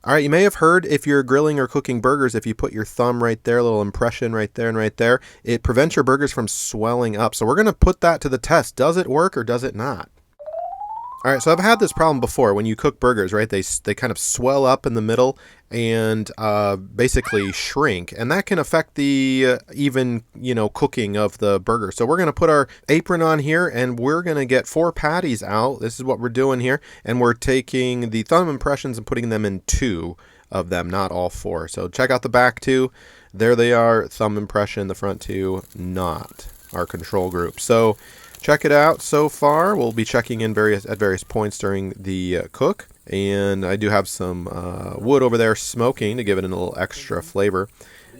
All right, you may have heard if you're grilling or cooking burgers, if you put your thumb right there, a little impression right there and right there, it prevents your burgers from swelling up. So we're going to put that to the test. Does it work or does it not? All right, so I've had this problem before when you cook burgers, right? They kind of swell up in the middle and basically shrink, and that can affect the even cooking of the burger. So we're gonna put our apron on here, and we're gonna get 4 patties out. This is what we're doing here, and we're taking the thumb impressions and putting them in 2 of them, not all 4. So check out the back 2. There they are, thumb impression. The front 2, not our control group. So check it out so far. We'll be checking in at various points during the cook. And I do have some wood over there smoking to give it a little extra flavor.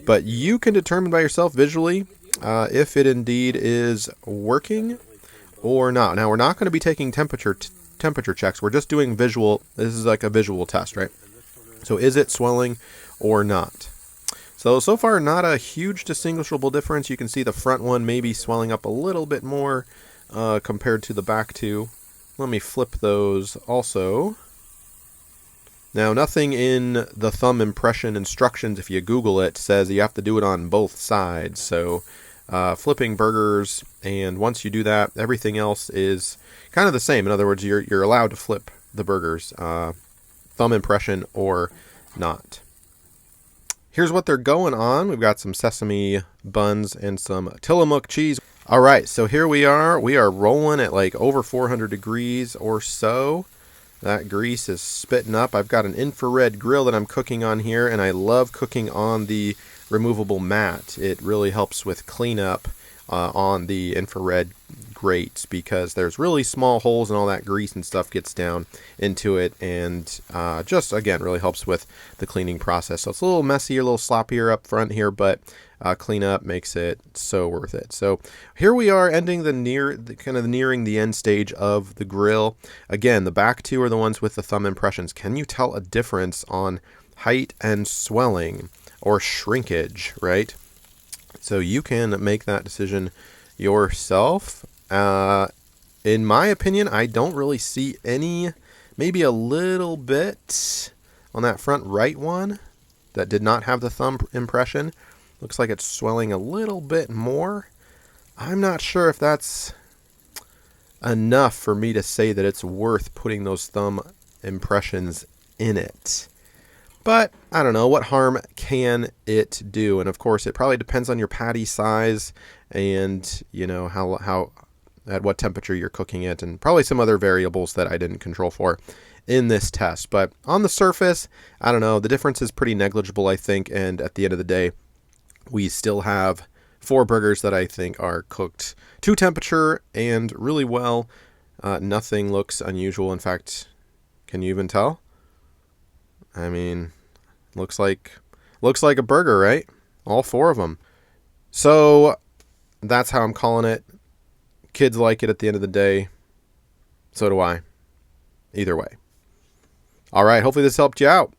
But you can determine by yourself visually if it indeed is working or not. Now, we're not going to be taking temperature checks. We're just doing visual. This is like a visual test, right? So is it swelling or not? So far, not a huge distinguishable difference. You can see the front one maybe swelling up a little bit more compared to the back 2. Let me flip those also. Now, nothing in the thumb impression instructions, if you Google it, says you have to do it on both sides. So flipping burgers, and once you do that, everything else is kind of the same. In other words, you're allowed to flip the burgers, thumb impression or not. Here's what they're going on. We've got some sesame buns and some Tillamook cheese. All right, so here we are. We are rolling at like over 400 degrees or so. That grease is spitting up. I've got an infrared grill that I'm cooking on here, and I love cooking on the removable mat. It really helps with cleanup on the infrared grates because there's really small holes and all that grease and stuff gets down into it, and just again really helps with the cleaning process. So it's a little messier, a little sloppier up front here, but cleanup makes it so worth it. So here we are ending nearing the end stage of the grill. Again, the back 2 are the ones with the thumb impressions. Can you tell a difference on height and swelling or shrinkage, right? So you can make that decision yourself. In my opinion, I don't really see any, maybe a little bit on that front right one that did not have the thumb impression. Looks like it's swelling a little bit more. I'm not sure if that's enough for me to say that it's worth putting those thumb impressions in it. But I don't know, what harm can it do? And of course, it probably depends on your patty size and how at what temperature you're cooking it, and probably some other variables that I didn't control for in this test. But on the surface, I don't know, the difference is pretty negligible, I think, and at the end of the day, we still have 4 burgers that I think are cooked to temperature and really well. Nothing looks unusual. In fact, can you even tell? I mean, looks like a burger, right? All 4 of them. So that's how I'm calling it. Kids like it at the end of the day. So do I. Either way. All right, hopefully this helped you out.